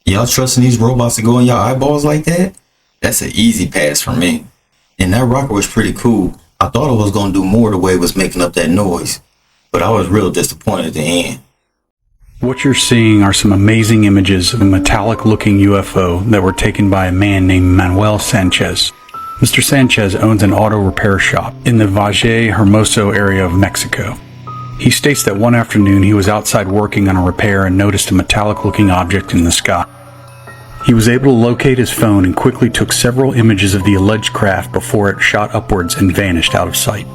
Y'all trusting these robots to go in your eyeballs like that? That's an easy pass for me. And that rocket was pretty cool. I thought it was going to do more the way it was making up that noise, but I was real disappointed at the end. What you're seeing are some amazing images of a metallic-looking UFO that were taken by a man named Manuel Sanchez. Mr. Sanchez owns an auto repair shop in the Valle Hermoso area of Mexico. He states that one afternoon he was outside working on a repair and noticed a metallic-looking object in the sky. He was able to locate his phone and quickly took several images of the alleged craft before it shot upwards and vanished out of sight.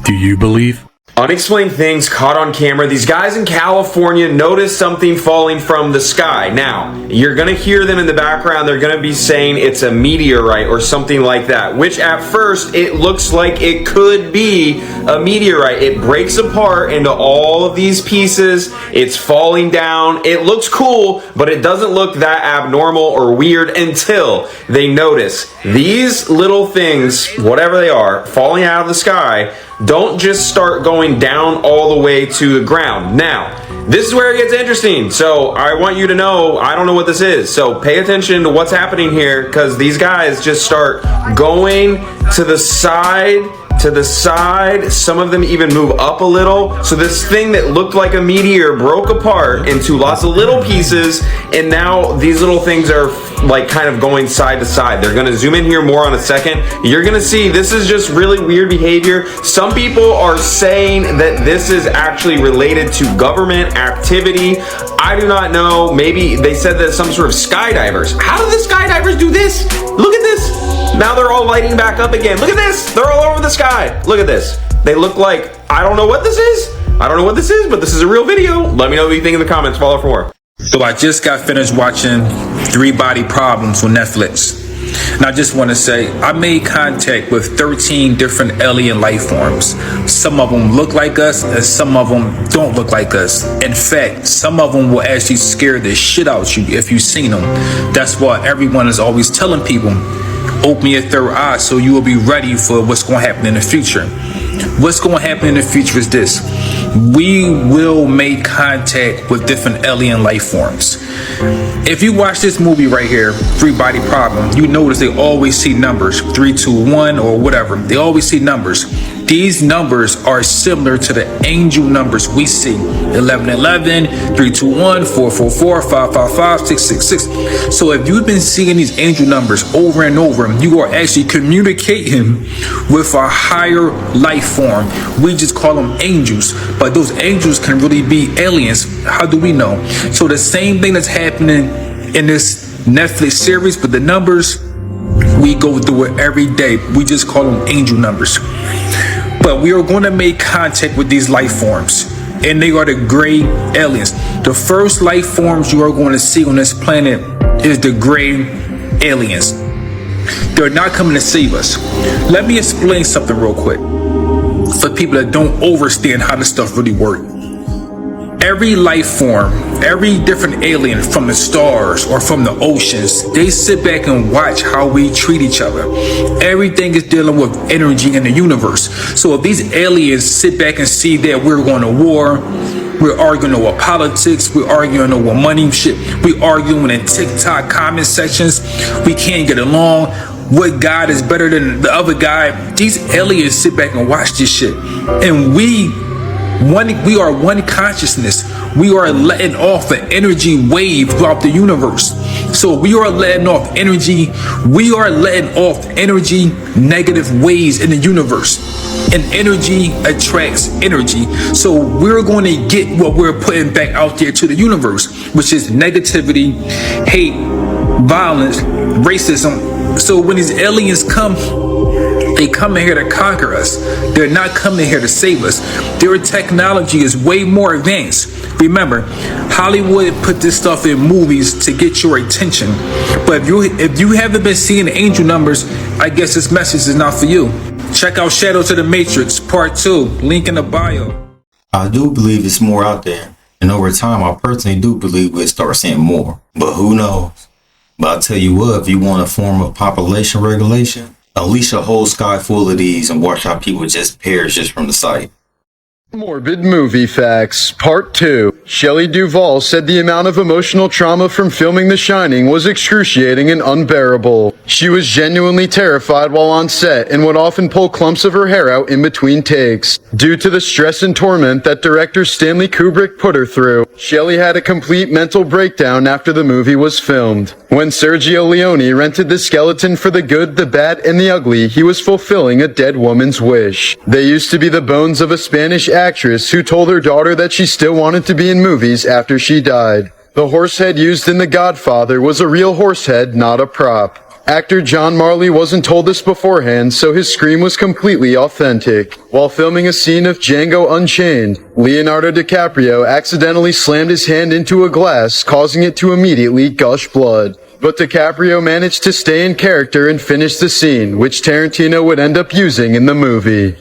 Do you believe? Unexplained things caught on camera. These guys in California noticed something falling from the sky. Now, you're going to hear them in the background. They're going to be saying it's a meteorite or something like that, which at first it looks like it could be a meteorite. It breaks apart into all of these pieces. It's falling down. It looks cool, but it doesn't look that abnormal or weird until they notice these little things, whatever they are, falling out of the sky, don't just start going down all the way to the ground. Now, this is where it gets interesting. So I want you to know, I don't know what this is. So pay attention to what's happening here, because these guys just start going to the side, some of them even move up a little. So this thing that looked like a meteor broke apart into lots of little pieces, and now these little things are like kind of going side to side. They're going to zoom in here more on a second. You're going to see this is just really weird behavior. Some people are saying that this is actually related to government activity. I do not know. Maybe they said that some sort of skydivers. How do the skydivers do this? Look at this. Now they're all lighting back up again. Look at this. They're all over the sky. Look at this. They look like, I don't know what this is. I don't know what this is, but this is a real video. Let me know what you think in the comments. Follow for more. So I just got finished watching 3 Body Problems on Netflix. And I just want to say, I made contact with 13 different alien life forms. Some of them look like us and some of them don't look like us. In fact, some of them will actually scare the shit out you if you've seen them. That's why everyone is always telling people, open your third eye so you will be ready for what's going to happen in the future. What's going to happen in the future is this. We will make contact with different alien life forms. If you watch this movie right here, 3 Body Problem, you notice they always see numbers, 3, 2, 1 or whatever. They always see numbers. These numbers are similar to the angel numbers we see. 1111, 321, 444, 555, 666. So if you've been seeing these angel numbers over and over, you are actually communicating with a higher life form. We just call them angels, but those angels can really be aliens. How do we know? So the same thing that's happening in this Netflix series, but the numbers, we go through it every day. We just call them angel numbers. But we are going to make contact with these life forms, and they are the gray aliens. The first life forms you are going to see on this planet is the gray aliens. They're not coming to save us. Let me explain something real quick for people that don't understand how this stuff really works. Every life form, every different alien from the stars or from the oceans, they sit back and watch how we treat each other. Everything is dealing with energy in the universe. So if these aliens sit back and see that we're going to war, we're arguing over politics, we're arguing over money shit, we're arguing in TikTok comment sections, we can't get along, what God is better than the other guy, these aliens sit back and watch this shit. And we are one consciousness. We are letting off an energy wave throughout the universe. So we are letting off energy. We are letting off energy negative waves in the universe. And energy attracts energy. So we're going to get what we're putting back out there to the universe, which is negativity, hate, violence, racism. So when these aliens come, They coming here to conquer us. They're not coming here to save us. Their technology is way more advanced. Remember, Hollywood put this stuff in movies to get your attention. But if you haven't been seeing the angel numbers, I guess this message is not for you. Check out Shadows of the Matrix Part 2, link in the bio. I do believe it's more out there. And over time, I personally do believe we'll start seeing more. But who knows? But I'll tell you what, if you want a form of population regulation, unleash a whole sky full of these and watch how people just perish just from the sight. Morbid Movie Facts, Part 2. Shelley Duvall said the amount of emotional trauma from filming The Shining was excruciating and unbearable. She was genuinely terrified while on set and would often pull clumps of her hair out in between takes. Due to the stress and torment that director Stanley Kubrick put her through, Shelley had a complete mental breakdown after the movie was filmed. When Sergio Leone rented the skeleton for the good, the bad, and the ugly, he was fulfilling a dead woman's wish. They used to be the bones of a Spanish actress who told her daughter that she still wanted to be in movies after she died. The horse head used in The Godfather was a real horse head, not a prop. Actor John Marley wasn't told this beforehand, so his scream was completely authentic. While filming a scene of Django Unchained, Leonardo DiCaprio accidentally slammed his hand into a glass, causing it to immediately gush blood. But DiCaprio managed to stay in character and finish the scene, which Tarantino would end up using in the movie.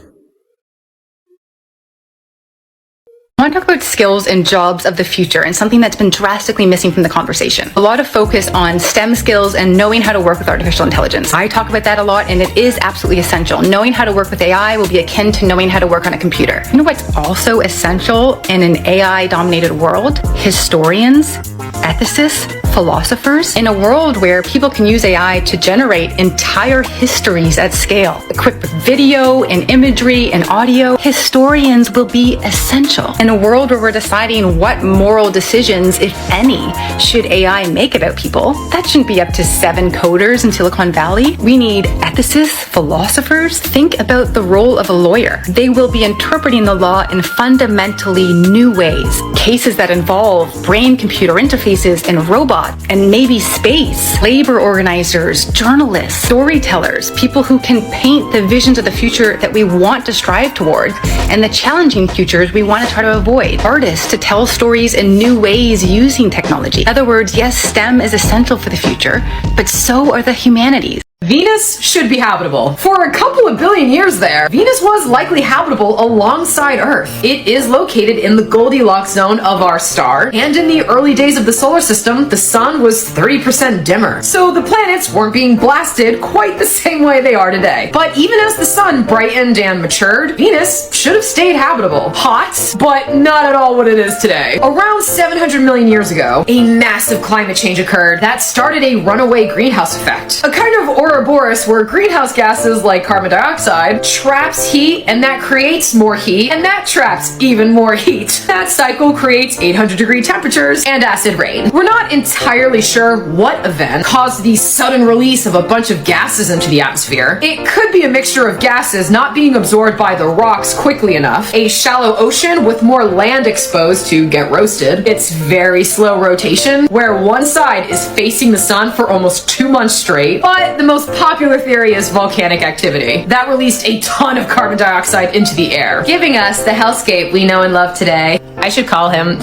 I want to talk about skills and jobs of the future and something that's been drastically missing from the conversation. A lot of focus on STEM skills and knowing how to work with artificial intelligence. I talk about that a lot and it is absolutely essential. Knowing how to work with AI will be akin to knowing how to work on a computer. You know what's also essential in an AI-dominated world? Historians, ethicists, philosophers. In a world where people can use AI to generate entire histories at scale, equipped with video and imagery and audio, historians will be essential. In a world where we're deciding what moral decisions, if any, should AI make about people, that shouldn't be up to 7 coders in Silicon Valley. We need ethicists, philosophers. Think about the role of a lawyer. They will be interpreting the law in fundamentally new ways. Cases that involve brain-computer interfaces and robots and maybe space. Labor organizers, journalists, storytellers, people who can paint the visions of the future that we want to strive towards and the challenging futures we want to try to avoid. Artists to tell stories in new ways using technology. In other words, yes, STEM is essential for the future, but so are the humanities. Venus should be habitable. For a couple of billion years there, Venus was likely habitable alongside Earth. It is located in the Goldilocks zone of our star, and in the early days of the solar system, the sun was 30% dimmer. So the planets weren't being blasted quite the same way they are today. But even as the sun brightened and matured, Venus should have stayed habitable. Hot, but not at all what it is today. Around 700 million years ago, a massive climate change occurred that started a runaway greenhouse effect. A kind of Ouroboros where greenhouse gases like carbon dioxide traps heat, and that creates more heat, and that traps even more heat. That cycle creates 800-degree temperatures and acid rain. We're not entirely sure what event caused the sudden release of a bunch of gases into the atmosphere. It could be a mixture of gases not being absorbed by the rocks quickly enough, a shallow ocean with more land exposed to get roasted, its very slow rotation, where one side is facing the sun for almost 2 months straight, but the most popular theory is volcanic activity. That released a ton of carbon dioxide into the air, giving us the hellscape we know and love today. I should call him.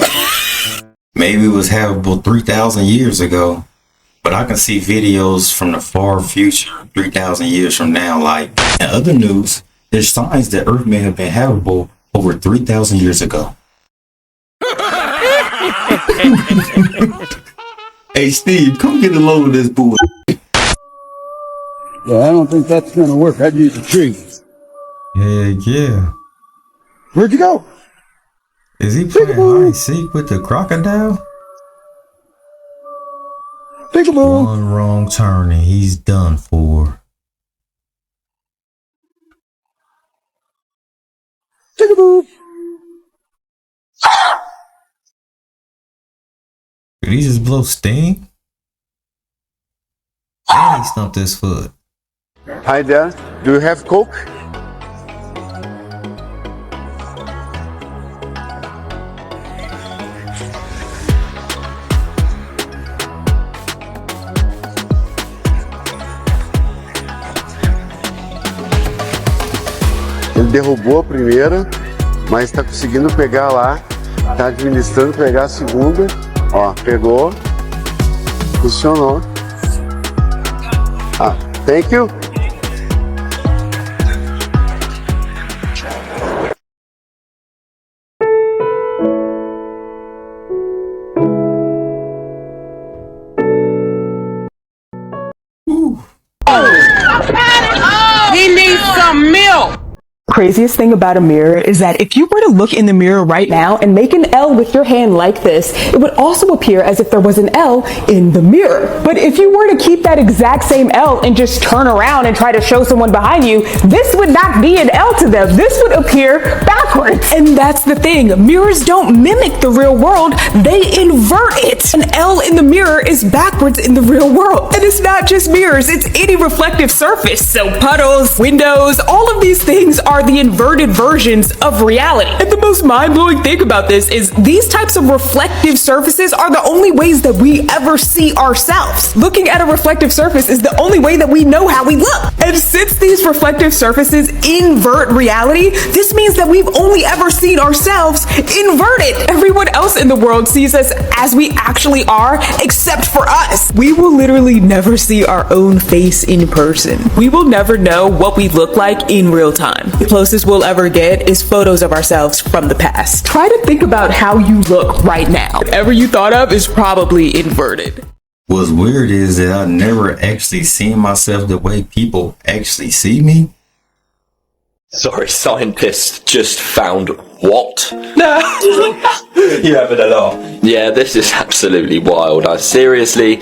Maybe it was habitable 3,000 years ago, but I can see videos from the far future, 3,000 years from now. Like, in other news, there's signs that Earth may have been habitable over 3,000 years ago. Hey, Steve, come get a load of this bull. Yeah, I don't think that's gonna work. I'd use a tree. Yeah. Where'd you go? Is he playing hide and seek with the crocodile? Peekaboo. One wrong turn and he's done for. Peekaboo. Did he just blow Sting? And he stumped his foot. Hi there. Do you have Coke? Ele derrubou a primeira, mas está conseguindo pegar lá. Está administrando pegar a segunda. Ó, pegou. Funcionou. Ah, thank you. He needs some milk. Craziest thing about a mirror is that if you were to look in the mirror right now and make an L with your hand like this, it would also appear as if there was an L in the mirror. But if you were to keep that exact same L and just turn around and try to show someone behind you, this would not be an L to them. This would appear backwards. And that's the thing. Mirrors don't mimic the real world. They invert it. An L in the mirror is backwards in the real world. And it's not just mirrors, it's any reflective surface. So puddles, windows, all of these things are the inverted versions of reality. And the most mind-blowing thing about this is these types of reflective surfaces are the only ways that we ever see ourselves. Looking at a reflective surface is the only way that we know how we look. And since these reflective surfaces invert reality, this means that we've only ever seen ourselves inverted. Everyone else in the world sees us as we actually are, except for us. We will literally never see our own face in person. We will never know what we look like in real time. The closest we'll ever get is photos of ourselves from the past. Try to think about how you look right now. Whatever you thought of is probably inverted. What's weird is that I never actually seen myself the way people actually see me. Sorry, scientists just found what? No, you having a laugh? Yeah, this is absolutely wild. I seriously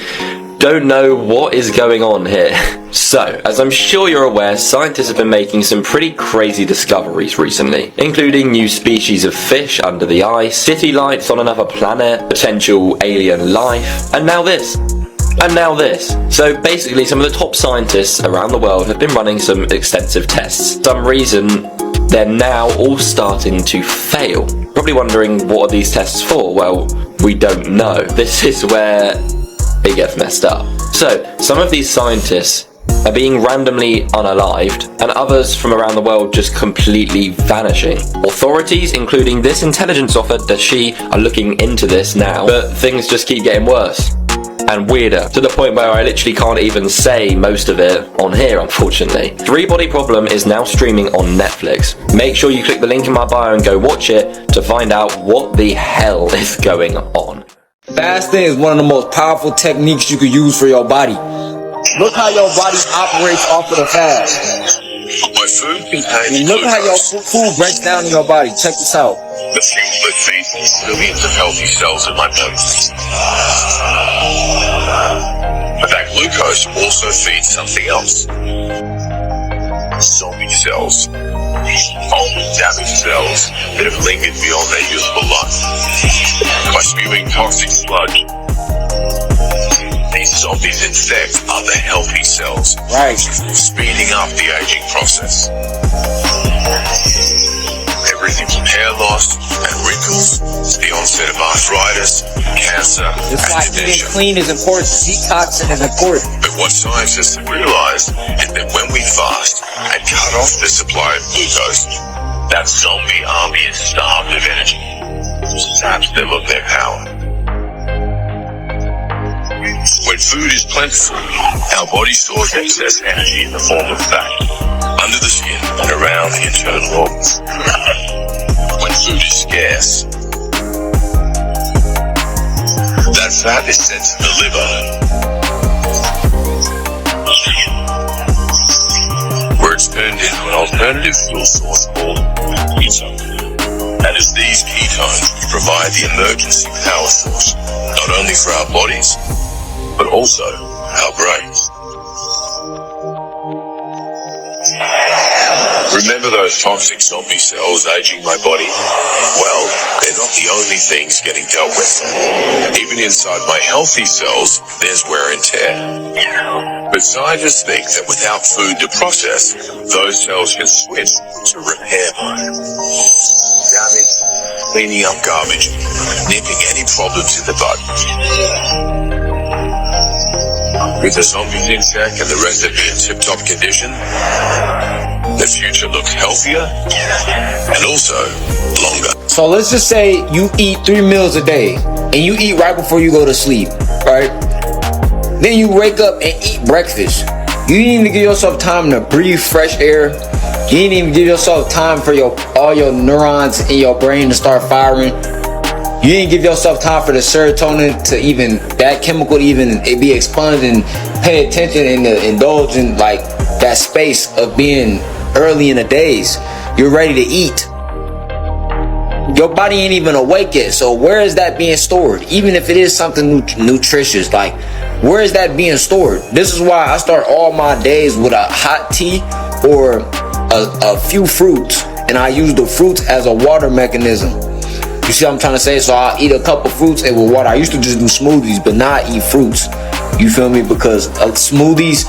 don't know what is going on here. So, as I'm sure you're aware, scientists have been making some pretty crazy discoveries recently, including new species of fish under the ice, city lights on another planet, potential alien life, and now this. So basically, some of the top scientists around the world have been running some extensive tests. For some reason, they're now all starting to fail. Probably wondering, what are these tests for? Well, we don't know. This is where it gets messed up. So, some of these scientists are being randomly unalived, and others from around the world just completely vanishing. Authorities, including this intelligence officer, Dashi, are looking into this now, but things just keep getting worse and weirder, to the point where I literally can't even say most of it on here, unfortunately. Three Body Problem is now streaming on Netflix. Make sure you click the link in my bio and go watch it to find out what the hell is going on. Fasting is one of the most powerful techniques you could use for your body. Look how your body operates off of the fast. My food contains Look how your food breaks down in your body. Check this out. the things that feed millions of healthy cells in my body. But that glucose also feeds something else. Zombie cells. Old damaged cells that have lingered beyond their useful life. By spewing toxic sludge, these zombies infect other healthy cells, right, speeding up the aging process. Everything from hair loss and wrinkles to the onset of arthritis, cancer, That's and why dementia. eating clean is important. Detoxing is important. But what scientists have realized is that when we fast and cut off the supply of glucose, that zombie army is starved of energy, saps them of their power. When food is plentiful, our body stores excess energy in the form of fat, under the skin and around the internal organs. When food is scarce, that fat is sent to the liver, where it's turned into an alternative fuel source called ketone. And it's these ketones which provide the emergency power source, not only for our bodies, but also our brains. Remember those toxic zombie cells aging my body? Well, they're not the only things getting dealt with. Even inside my healthy cells, there's wear and tear. But scientists think that without food to process, those cells can switch to repair mode. Damage, cleaning up garbage, nipping any problems in the bud. With the zombies in check and the rest of you in tip-top condition, the future look healthier and also longer. So let's just say you eat 3 meals a day and you eat right before you go to sleep, right? Then you wake up and eat breakfast. You didn't even give yourself time to breathe fresh air. You didn't even give yourself time for all your neurons in your brain to start firing. You didn't give yourself time for the serotonin to even, that chemical to even be expunged, and pay attention and indulge in like that space of being early in the days. You're ready to eat. Your body ain't even awake yet. So where is that being stored? Even if it is something nutritious, like where is that being stored? This is why I start all my days with a hot tea or a few fruits, and I use the fruits as a water mechanism. You see what I'm trying to say? So I'll eat a couple fruits and with water. I used to just do smoothies, but now I eat fruits. You feel me? Because smoothies,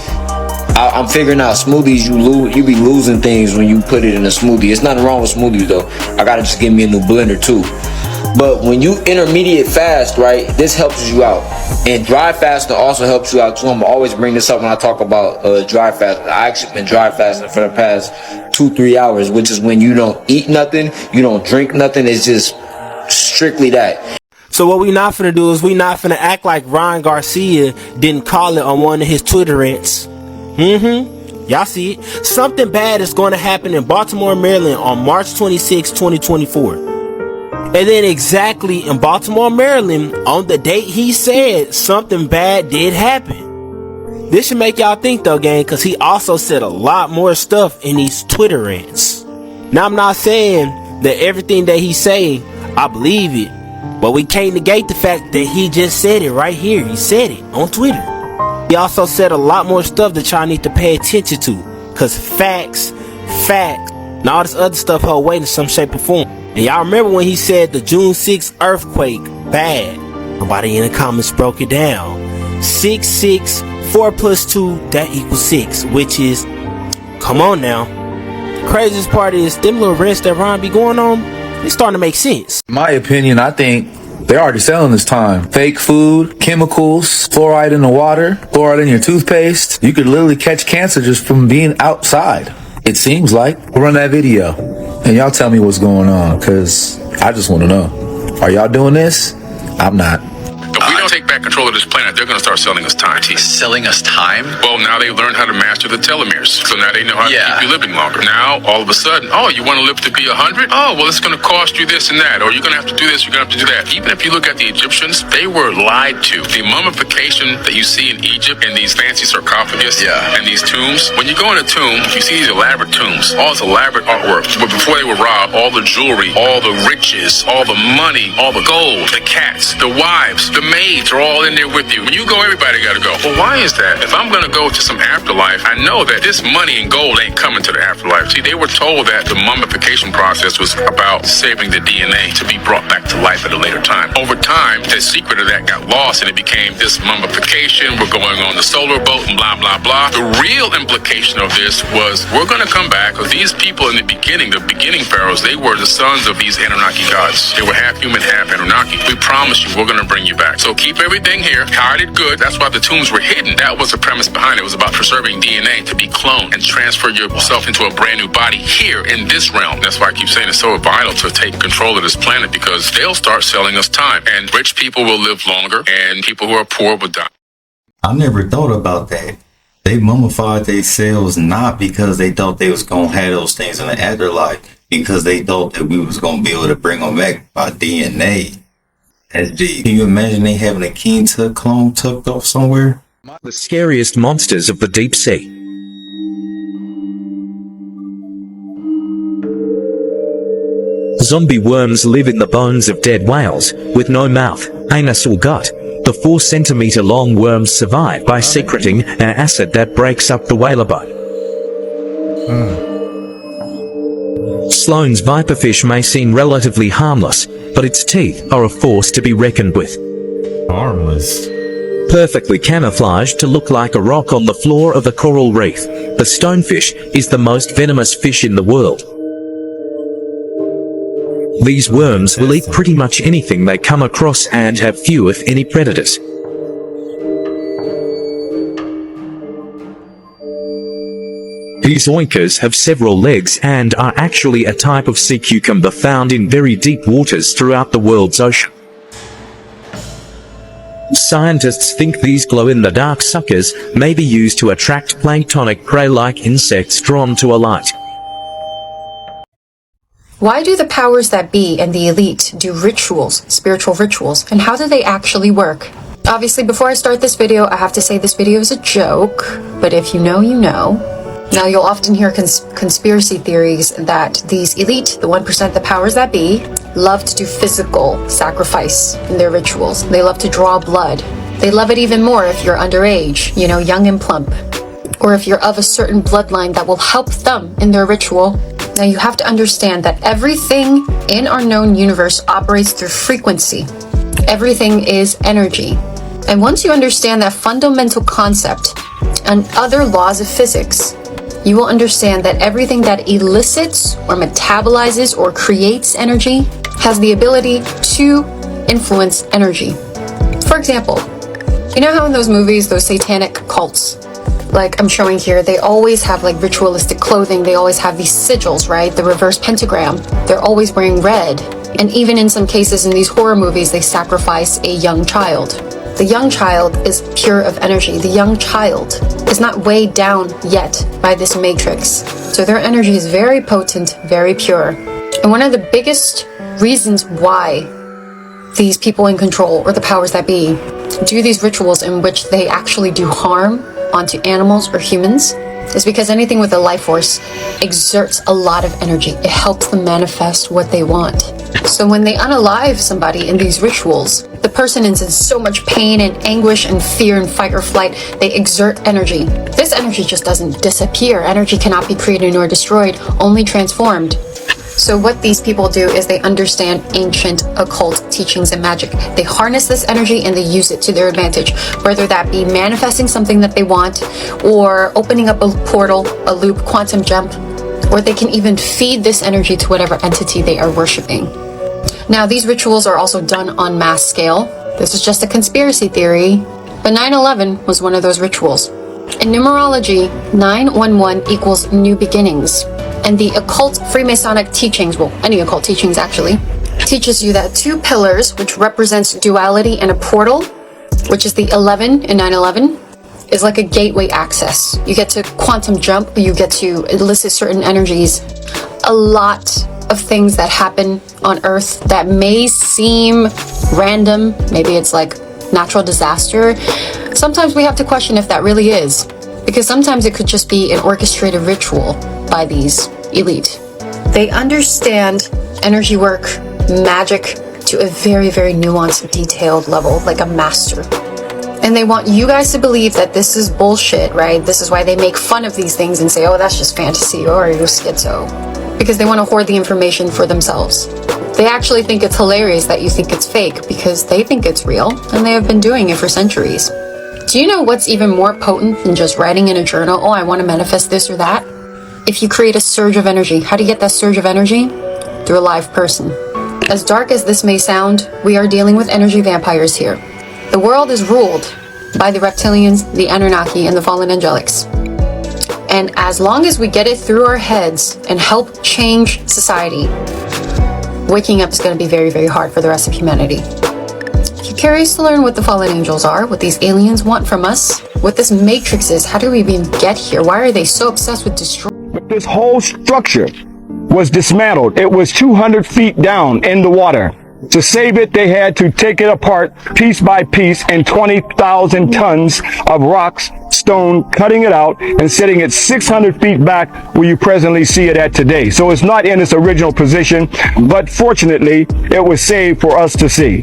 I'm figuring out smoothies, you be losing things when you put it in a smoothie. There's nothing wrong with smoothies though. I gotta just get me a new blender too. But when you intermediate fast, right, this helps you out. And dry fasting also helps you out too. I'm always bring this up when I talk about dry fasting. I actually been dry fasting for the past 2-3 hours, which is when you don't eat nothing, you don't drink nothing. It's just strictly that. So what we not finna do is we not finna act like Ryan Garcia didn't call it on one of his Twitter rants. Y'all see it. Something bad is going to happen in Baltimore, Maryland on March 26, 2024. And then exactly in Baltimore, Maryland, on the date he said something bad did happen. This should make y'all think though, gang, because he also said a lot more stuff in these Twitter rants. Now I'm not saying that everything that he say, I believe it. But we can't negate the fact that he just said it right here. He said it on Twitter. He also said a lot more stuff that y'all need to pay attention to. Cause facts, and all this other stuff hold weight in some shape or form. And y'all remember when he said the June 6th earthquake, bad. Nobody in the comments broke it down. 6, 4 plus 2, that equals 6. Which is, come on now. The craziest part is, them little rents that Ron be going on, it's starting to make sense. In my opinion, I think they're already selling this time. Fake food, chemicals, fluoride in the water, fluoride in your toothpaste. You could literally catch cancer just from being outside. It seems like. We'll run that video and y'all tell me what's going on, because I just want to know. Are y'all doing this? I'm not. If we don't take back control of this planet, they're going to start selling us time. Selling us time? Well, now they learned how to master the telomeres. So now they know how to keep you living longer. Now, all of a sudden, oh, you want to live to be 100? Oh, well, it's going to cost you this and that. Or you're going to have to do this, you're going to have to do that. Even if you look at the Egyptians, they were lied to. The mummification that you see in Egypt in these fancy sarcophagus and these tombs, when you go in a tomb, you see these elaborate tombs, all this elaborate artwork. But before they were robbed, all the jewelry, all the riches, all the money, all the gold, the cats, the wives, the maids are all in there with you. When you go, everybody got to go. Well, why is that? If I'm going to go to some afterlife, I know that this money and gold ain't coming to the afterlife. See, they were told that the mummification process was about saving the DNA to be brought back to life at a later time. Over time, the secret of that got lost and it became this mummification. We're going on the solar boat and blah, blah, blah. The real implication of this was we're going to come back because these people in the beginning pharaohs, they were the sons of these Anunnaki gods. They were half human, half Anunnaki. We promise you, we're going to bring you back. So keep everything here, hide it good. That's why the tombs were hidden. That was the premise behind it. It was about preserving DNA to be cloned and transfer yourself into a brand new body here in this realm. That's why I keep saying it's so vital to take control of this planet, because they'll start selling us time, and rich people will live longer and people who are poor will die. I never thought about that. They mummified themselves not because they thought they was going to have those things in the afterlife, because they thought that we was going to be able to bring them back by DNA. That's deep. Can you imagine they having a King Tut clone tucked off somewhere? The scariest monsters of the deep sea. Zombie worms live in the bones of dead whales, with no mouth, anus or gut. The 4-centimeter long worms survive by secreting an acid that breaks up the whaler bone. Sloane's viperfish may seem relatively harmless, but its teeth are a force to be reckoned with. Harmless. Perfectly camouflaged to look like a rock on the floor of a coral reef, the stonefish is the most venomous fish in the world. These worms will eat pretty much anything they come across and have few if any predators. These oinkers have several legs and are actually a type of sea cucumber found in very deep waters throughout the world's ocean. Scientists think these glow-in-the-dark suckers may be used to attract planktonic prey like insects drawn to a light. Why do the powers that be and the elite do rituals, spiritual rituals, and how do they actually work? Obviously, before I start this video, I have to say this video is a joke, but if you know, you know. Now, you'll often hear conspiracy theories that these elite, the 1%, the powers that be, love to do physical sacrifice in their rituals. They love to draw blood. They love it even more if you're underage, you know, young and plump, or if you're of a certain bloodline that will help them in their ritual. Now, you have to understand that everything in our known universe operates through frequency. Everything is energy. And once you understand that fundamental concept and other laws of physics, you will understand that everything that elicits or metabolizes or creates energy has the ability to influence energy. For example, you know how in those movies, those satanic cults, like I'm showing here, they always have like ritualistic clothing. They always have these sigils, right? The reverse pentagram. They're always wearing red. And even in some cases in these horror movies, they sacrifice a young child. The young child is pure of energy. The young child is not weighed down yet by this matrix. So their energy is very potent, very pure. And one of the biggest reasons why these people in control, or the powers that be, do these rituals in which they actually do harm onto animals or humans is because anything with a life force exerts a lot of energy. It helps them manifest what they want. So when they unalive somebody in these rituals, the person is in so much pain and anguish and fear and fight or flight, they exert energy. This energy just doesn't disappear. Energy cannot be created nor destroyed, only transformed. So what these people do is they understand ancient occult teachings and magic. They harness this energy and they use it to their advantage, whether that be manifesting something that they want, or opening up a portal, a loop, quantum jump, or they can even feed this energy to whatever entity they are worshiping. Now, these rituals are also done on mass scale. This is just a conspiracy theory, but 9/11 was one of those rituals. In numerology, 911 equals new beginnings. And the occult Freemasonic teachings, well, any occult teachings actually, teaches you that two pillars, which represents duality and a portal, which is the 11 in 9/11, is like a gateway access. You get to quantum jump, you get to elicit certain energies. A lot of things that happen on Earth that may seem random, maybe it's like natural disaster, sometimes we have to question if that really is. Because sometimes it could just be an orchestrated ritual by these elite. They understand energy work, magic, to a very, very nuanced, detailed level, like a master. And they want you guys to believe that this is bullshit, right? This is why they make fun of these things and say, oh, that's just fantasy, or you're schizo. Because they want to hoard the information for themselves. They actually think it's hilarious that you think it's fake, because they think it's real, and they have been doing it for centuries. Do you know what's even more potent than just writing in a journal, oh, I want to manifest this or that? If you create a surge of energy, how do you get that surge of energy? Through a live person. As dark as this may sound, we are dealing with energy vampires here. The world is ruled by the reptilians, the Anunnaki, and the fallen angelics. And as long as we get it through our heads and help change society, waking up is going to be very, very hard for the rest of humanity. If you're curious to learn what the fallen angels are, what these aliens want from us, what this matrix is, how do we even get here? Why are they so obsessed with destroying? This whole structure was dismantled. It was 200 feet down in the water. To save it, they had to take it apart piece by piece in 20,000 tons of rocks, stone, cutting it out and setting it 600 feet back where you presently see it at today. So it's not in its original position, but fortunately, it was saved for us to see.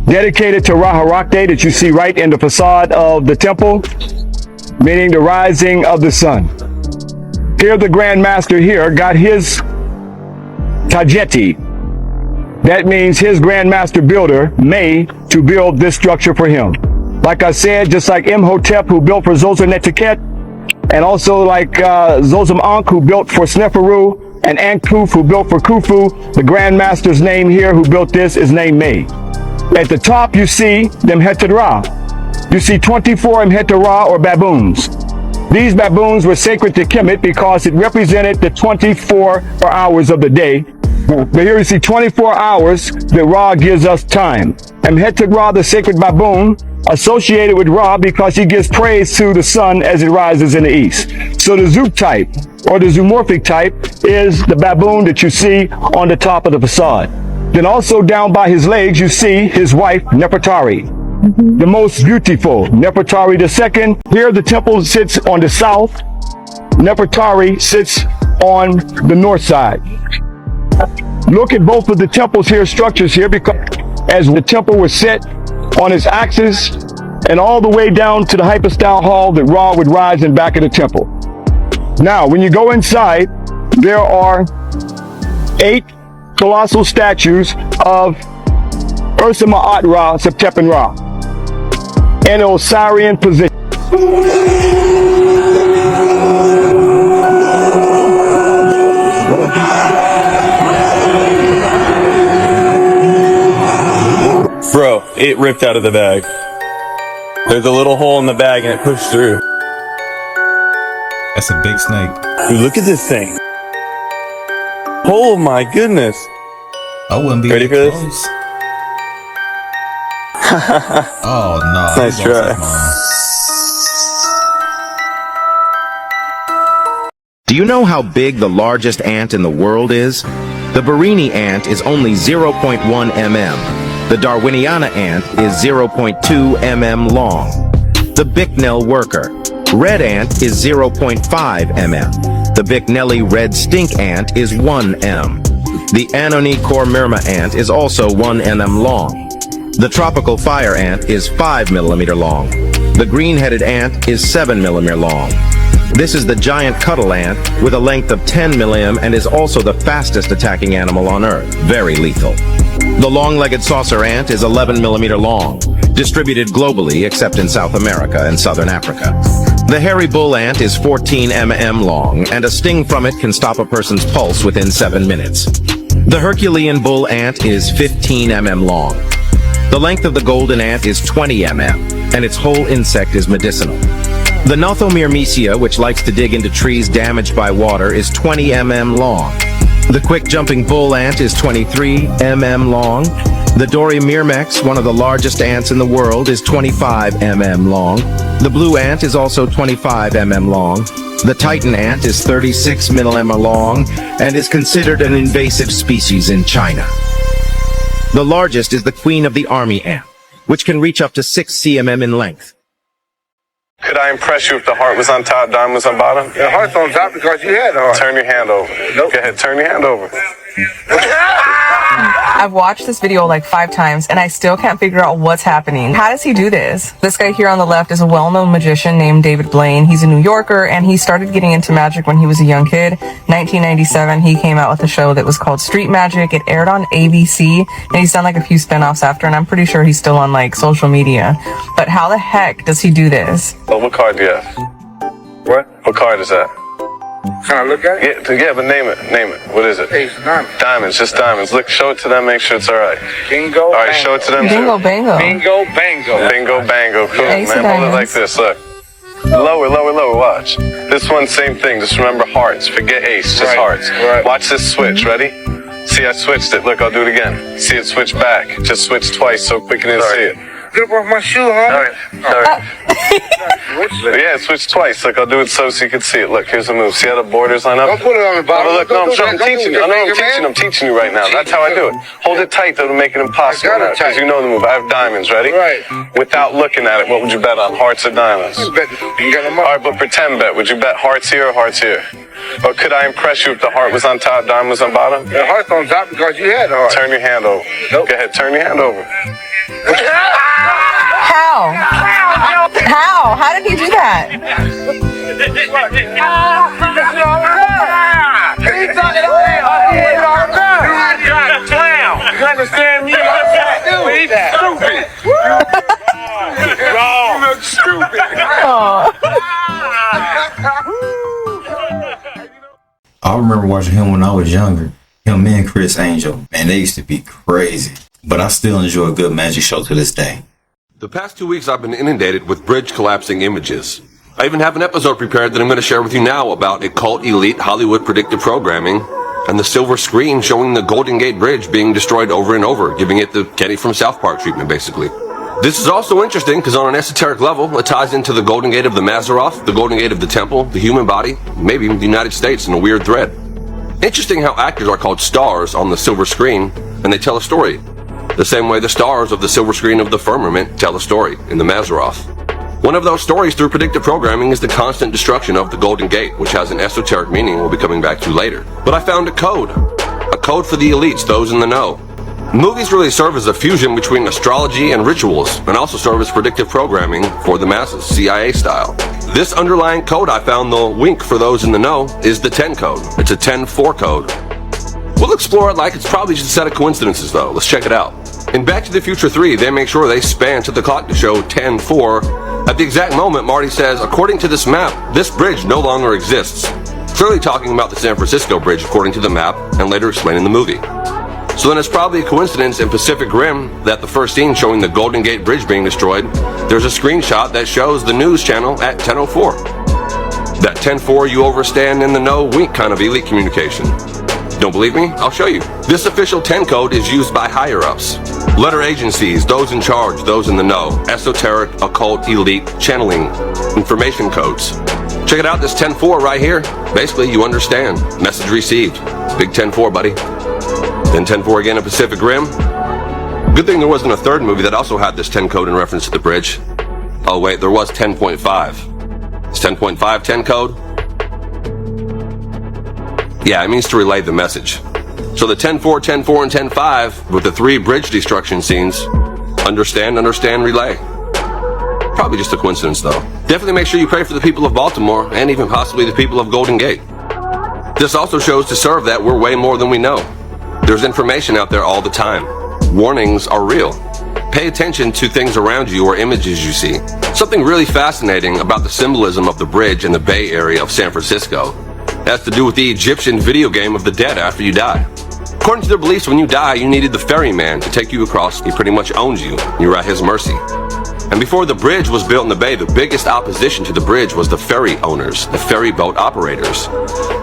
Dedicated to Ra-Horakhte that you see right in the facade of the temple, meaning the rising of the sun. Here the Grand Master here got his Taijeti. That means his Grand Master builder, May, to build this structure for him. Like I said, just like Imhotep, who built for Zoser-Netekhtet, and also like Zosem-Ankh, who built for Sneferu, and Ankh-Kuf, who built for Khufu, the Grand Master's name here, who built this, is named May. At the top, you see them Heter Ra. You see 24 Heter Ra, or baboons. These baboons were sacred to Kemet because it represented the 24 hours of the day. But here we see 24 hours that Ra gives us time. And Mehetet Ra, the sacred baboon, associated with Ra because he gives praise to the sun as it rises in the east. So the Zoop type, or the zoomorphic type, is the baboon that you see on the top of the facade. Then also down by his legs, you see his wife, Nefertari, the most beautiful, Nefertari II. Here the temple sits on the south. Nefertari sits on the north side. Look at both of the temples here, structures here, because as the temple was set on its axis and all the way down to the hypostyle hall that Ra would rise in back of the temple. Now, when you go inside, there are 8 colossal statues of Ursa Ma'at Ra, Septepen Ra, in Osirian position. Bro, it ripped out of the bag. There's a little hole in the bag and it pushed through. That's a big snake. Dude, look at this thing. Oh my goodness. I wouldn't be ready for this. Oh no. Nice try. Do you know how big the largest ant in the world is? The Barini ant is only 0.1 mm. The Darwiniana ant is 0.2 mm long. The Bicknell worker, red ant, is 0.5 mm. The Bicknelli red stink ant is 1 m. The Anoni cormyrma ant is also 1 mm long. The tropical fire ant is 5 mm long. The green-headed ant is 7 mm long. This is the giant cuttle ant with a length of 10 mm and is also the fastest attacking animal on Earth. Very lethal. The long-legged saucer ant is 11 mm long, distributed globally except in South America and Southern Africa. The hairy bull ant is 14 mm long, and a sting from it can stop a person's pulse within 7 minutes. The Herculean bull ant is 15 mm long. The length of the golden ant is 20 mm, and its whole insect is medicinal. The Nothomyrmecia, which likes to dig into trees damaged by water, is 20 mm long. The quick-jumping bull ant is 23 mm long. The Dorymyrmex, one of the largest ants in the world, is 25 mm long. The blue ant is also 25 mm long. The Titan ant is 36 mm long and is considered an invasive species in China. The largest is the queen of the army ant, which can reach up to 6 cm in length. Could I impress you if the heart was on top, dime was on bottom? The heart's on top because you had the heart. Turn your hand over. Nope. Go ahead, turn your hand over. I've watched this video like 5 times and I still can't figure out what's happening. How does he do this? This guy here on the left is a well-known magician named David Blaine. He's a New Yorker and he started getting into magic when he was a young kid. 1997, he came out with a show that was called Street Magic. It aired on ABC and he's done like a few spin-offs after, and I'm pretty sure he's still on like social media. But how the heck does he do this? Well, what card do you have? What? What card is that? Can I look at it? Yeah, but name it. Name it. What is it? Ace of diamonds. Diamonds, just diamonds. Look, show it to them, make sure it's all right. Bingo. All right, show it to them Bingo, too. bango. Bingo, bango. Bingo, bango. Cool, Ace of man. Hold it diamonds. like this, look. Lower, lower, lower, watch. This one, same thing. Just remember hearts. Forget ace, just hearts. Right. Watch this switch, ready? See, I switched it. Look, I'll do it again. See it switch back. Just switch twice so quick you didn't see it. Get off my shoe, huh? Yeah, switch twice. Look, I'll do it so you can see it. Look, here's the move. See how the borders line up? Don't put it on the bottom. Oh, look, no, I'm teaching you. I know I'm teaching you right now. That's how I do it. Hold it tight, though, to make it impossible. I got it tight. Because you know the move. I have diamonds, ready? Right. Without looking at it, what would you bet on? Hearts or diamonds? You bet. You got them All up. right, but pretend bet. Would you bet hearts here or hearts here? Or could I impress you if the heart was on top, diamond was on bottom? The heart's on top because you had the heart. Turn your hand over. Nope. Go ahead, turn your hand over. How? How? How did he do that? You understand me? He's stupid. You look stupid. I remember watching him when I was younger. Him and Chris Angel. Man, they used to be crazy. But I still enjoy a good magic show to this day. The past 2 weeks I've been inundated with bridge collapsing images. I even have an episode prepared that I'm going to share with you now about occult elite Hollywood predictive programming and the silver screen showing the Golden Gate Bridge being destroyed over and over, giving it the Kenny from South Park treatment, basically. This is also interesting because on an esoteric level, it ties into the Golden Gate of the Mazzaroth, the Golden Gate of the Temple, the human body, maybe even the United States in a weird thread. Interesting how actors are called stars on the silver screen and they tell a story. The same way the stars of the silver screen of the firmament tell a story in the Mazzaroth. One of those stories through predictive programming is the constant destruction of the Golden Gate, which has an esoteric meaning we'll be coming back to later. But I found a code for the elites, those in the know. Movies really serve as a fusion between astrology and rituals, and also serve as predictive programming for the masses, CIA style. This underlying code I found, the wink for those in the know, is the 10 code. It's a 10-4 code. We'll explore it like it's probably just a set of coincidences though. Let's check it out. In Back to the Future 3, they make sure they span to the clock to show 10-4. At the exact moment, Marty says, according to this map, this bridge no longer exists. Clearly talking about the San Francisco Bridge according to the map, and later explained in the movie. So then it's probably a coincidence in Pacific Rim that the first scene showing the Golden Gate Bridge being destroyed, there's a screenshot that shows the news channel at 10:04. That 10-4 you overstand in the know wink kind of elite communication. Don't believe me? I'll show you. This official 10 code is used by higher-ups. Letter agencies, those in charge, those in the know, esoteric, occult, elite, channeling, information codes. Check it out, this 10-4 right here. Basically, you understand. Message received. Big 10-4, buddy. Then 10-4 again in Pacific Rim. Good thing there wasn't a third movie that also had this 10 code in reference to the bridge. Oh wait, there was 10.5. It's 10.5 10 code? Yeah, it means to relay the message. So the 10-4, 10-4, and 10-5 with the 3 bridge destruction scenes, understand, relay. Probably just a coincidence though. Definitely make sure you pray for the people of Baltimore and even possibly the people of Golden Gate. This also shows to serve that we're way more than we know. There's information out there all the time. Warnings are real. Pay attention to things around you or images you see. Something really fascinating about the symbolism of the bridge in the Bay Area of San Francisco. It has to do with the Egyptian video game of the dead after you die. According to their beliefs, when you die, you needed the ferryman to take you across. He pretty much owns you. You're at his mercy. And before the bridge was built in the bay, the biggest opposition to the bridge was the ferry owners, the ferry boat operators.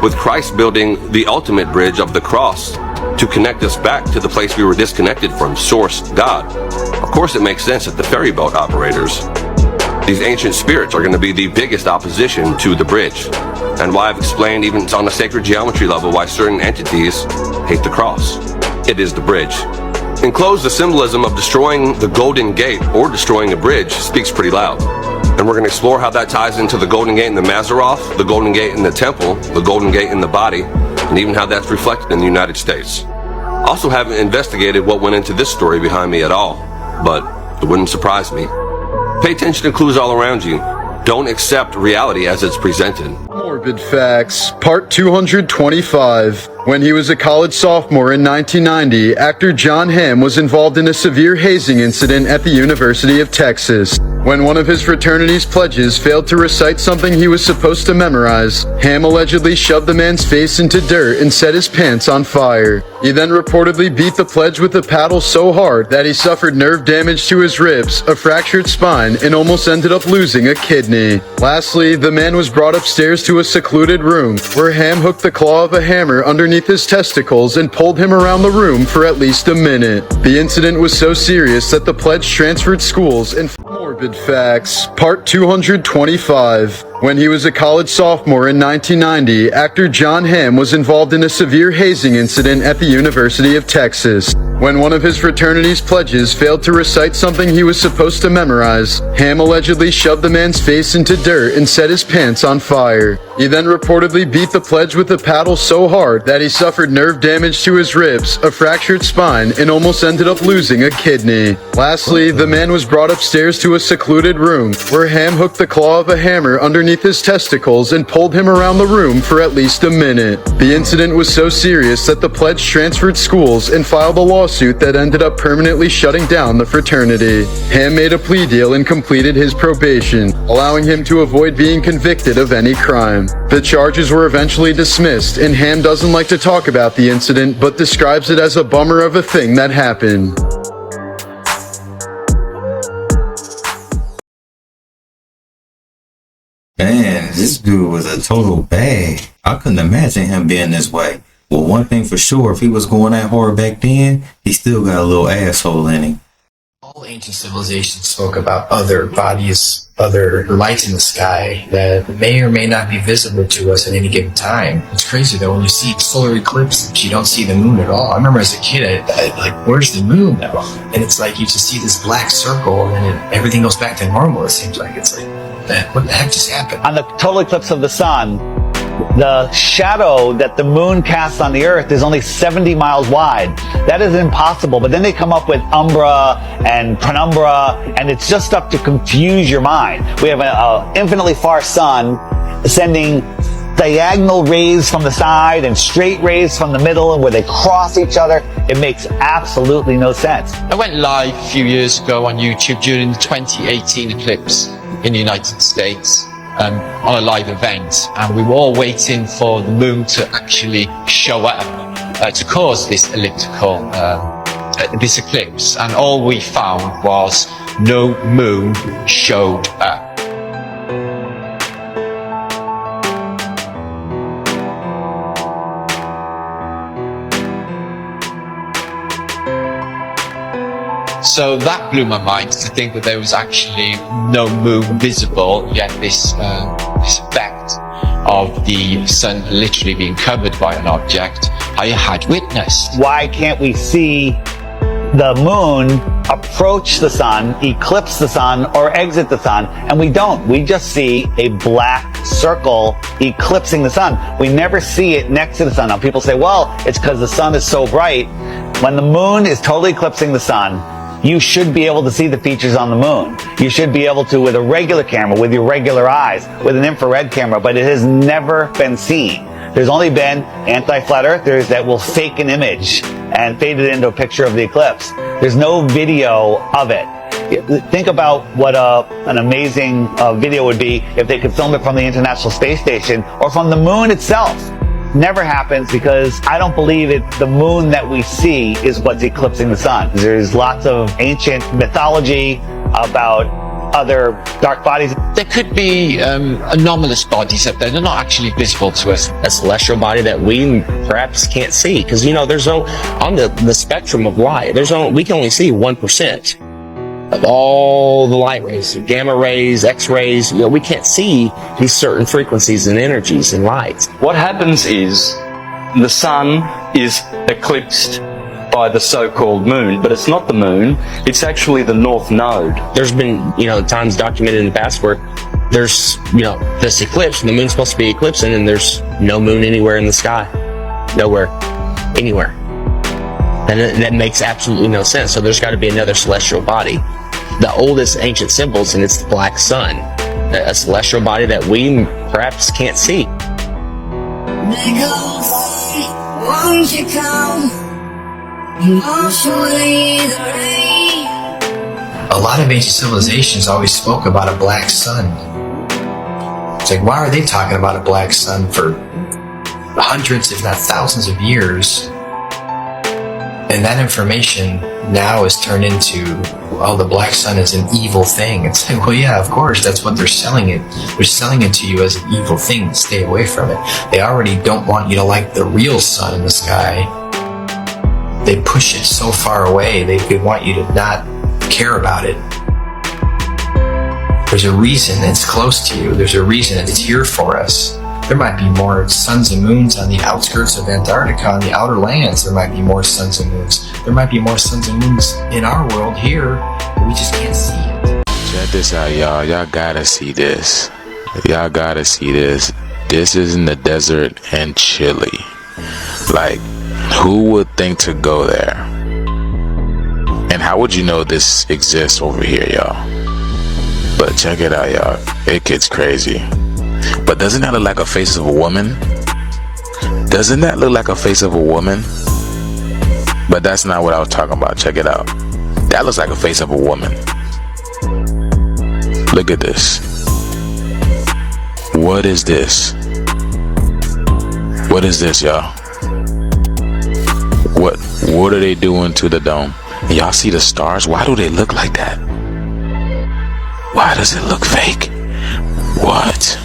With Christ building the ultimate bridge of the cross to connect us back to the place we were disconnected from, Source, God. Of course it makes sense that the ferry boat operators, these ancient spirits, are going to be the biggest opposition to the bridge. And why I've explained even on a sacred geometry level why certain entities hate the cross. It is the bridge. In close, the symbolism of destroying the Golden Gate or destroying a bridge speaks pretty loud. And we're going to explore how that ties into the Golden Gate in the Mazzaroth, the Golden Gate in the Temple, the Golden Gate in the body, and even how that's reflected in the United States. Also haven't investigated what went into this story behind me at all, but it wouldn't surprise me. Pay attention to clues all around you. Don't accept reality as it's presented. Morbid Facts, Part 225. When he was a college sophomore in 1990, actor John Hamm was involved in a severe hazing incident at the University of Texas. When one of his fraternity's pledges failed to recite something he was supposed to memorize, Hamm allegedly shoved the man's face into dirt and set his pants on fire. He then reportedly beat the pledge with a paddle so hard that he suffered nerve damage to his ribs, a fractured spine, and almost ended up losing a kidney. Lastly, the man was brought upstairs to a secluded room, where Hamm hooked the claw of a hammer underneath his testicles and pulled him around the room for at least a minute. The incident was so serious that the pledge transferred schools and Morbid Facts, Part 225. When he was a college sophomore in 1990, actor John Hamm was involved in a severe hazing incident at the University of Texas. When one of his fraternity's pledges failed to recite something he was supposed to memorize, Hamm allegedly shoved the man's face into dirt and set his pants on fire. He then reportedly beat the pledge with a paddle so hard that he suffered nerve damage to his ribs, a fractured spine, and almost ended up losing a kidney. Lastly, the man was brought upstairs to a secluded room, where Hamm hooked the claw of a hammer underneath his testicles and pulled him around the room for at least a minute. The incident was so serious that the pledge transferred schools and filed a lawsuit that ended up permanently shutting down the fraternity. Hamm made a plea deal and completed his probation, allowing him to avoid being convicted of any crime. The charges were eventually dismissed, and Hamm doesn't like to talk about the incident but describes it as a bummer of a thing that happened. Man, this dude was a total bag. I couldn't imagine him being this way. Well, one thing for sure, if he was going that hard back then, he still got a little asshole in him. All ancient civilizations spoke about other bodies, other lights in the sky that may or may not be visible to us at any given time. It's crazy though, when you see solar eclipse, you don't see the moon at all. I remember as a kid, I like, where's the moon now? And it's like you just see this black circle and then everything goes back to normal, it seems like. It's like, what the heck just happened? On the total eclipse of the sun, the shadow that the moon casts on the earth is only 70 miles wide. That is impossible. But then they come up with umbra and penumbra, and it's just stuff to confuse your mind. We have an infinitely far sun sending diagonal rays from the side and straight rays from the middle, and where they cross each other. It makes absolutely no sense. I went live a few years ago on YouTube during the 2018 eclipse in the United States. On a live event, and we were all waiting for the moon to actually show up to cause this elliptical this eclipse, and all we found was no moon showed up. So that blew my mind to think that there was actually no moon visible, yet this effect of the sun literally being covered by an object I had witnessed. Why can't we see the moon approach the sun, eclipse the sun, or exit the sun? And we don't. We just see a black circle eclipsing the sun. We never see it next to the sun. Now people say, well, it's because the sun is so bright. When the moon is totally eclipsing the sun, you should be able to see the features on the moon. You should be able to with a regular camera, with your regular eyes, with an infrared camera, but it has never been seen. There's only been anti-flat earthers that will fake an image and fade it into a picture of the eclipse. There's no video of it. Think about what an amazing video would be if they could film it from the International Space Station or from the moon itself. Never happens because I don't believe the moon that we see is what's eclipsing the sun. There's lots of ancient mythology about other dark bodies. There could be anomalous bodies up there. They're not actually visible to us. A celestial body that we perhaps can't see, because there's no on the spectrum of light. We can only see 1% of all the light rays, gamma rays, X-rays. We can't see these certain frequencies and energies and lights. What happens is the sun is eclipsed by the so-called moon, but it's not the moon, it's actually the north node. There's been, times documented in the past where there's, this eclipse, and the moon's supposed to be eclipsing, and there's no moon anywhere in the sky. Nowhere. Anywhere. And that makes absolutely no sense. So there's got to be another celestial body. The oldest ancient symbols, and it's the black sun. A celestial body that we perhaps can't see. Won't you come? A lot of ancient civilizations always spoke about a black sun. It's like, why are they talking about a black sun for hundreds, if not thousands of years? And that information now is turned into, oh, the black sun is an evil thing. It's like, well, yeah, of course, that's what they're selling it. They're selling it to you as an evil thing. Stay away from it. They already don't want you to like the real sun in the sky. They push it so far away, they want you to not care about it. There's a reason it's close to you. There's a reason it's here for us. There might be more suns and moons on the outskirts of Antarctica, on the outer lands. There might be more suns and moons. There might be more suns and moons in our world here, but we just can't see it. Check this out, y'all. Y'all gotta see this. Y'all gotta see this. This is in the desert in Chile. Like, who would think to go there? And how would you know this exists over here, y'all? But check it out, y'all. It gets crazy. But doesn't that look like a face of a woman? Doesn't that look like a face of a woman? But that's not what I was talking about. Check it out. That looks like a face of a woman. Look at this. What is this? What is this, y'all? What are they doing to the dome? And y'all see the stars? Why do they look like that? Why does it look fake? What?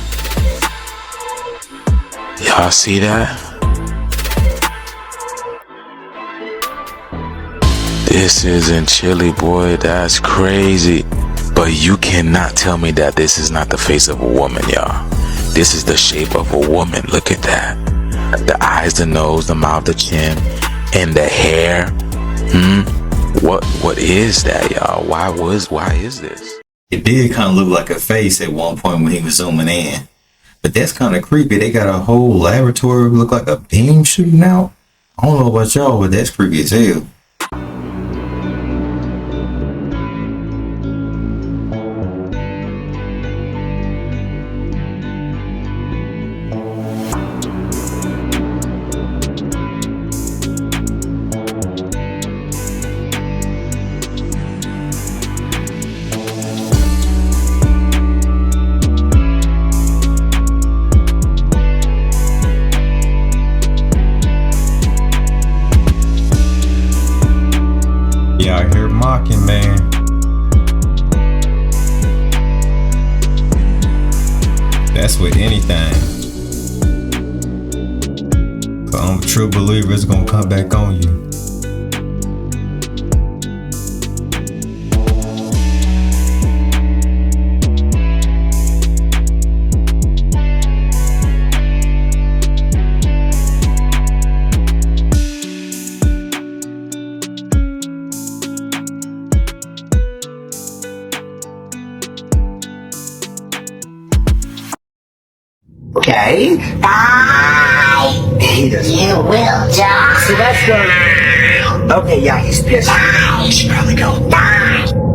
Y'all see that? This isn't chilly, boy. That's crazy. But you cannot tell me that this is not the face of a woman, y'all. This is the shape of a woman. Look at that. The eyes, the nose, the mouth, the chin, and the hair. What is that, y'all? Why is this? It did kind of look like a face at one point when he was zooming in. But that's kind of creepy. They got a whole laboratory look like a beam shooting out. I don't know about y'all, but that's creepy as hell. Yeah, I hear mocking, man. That's with anything. 'Cause I'm a true believer it's gonna come back on you. Okay. Bye. He doesn't. You will die. See, that's the. Okay, yeah, he's pissed. You should probably go. Bye.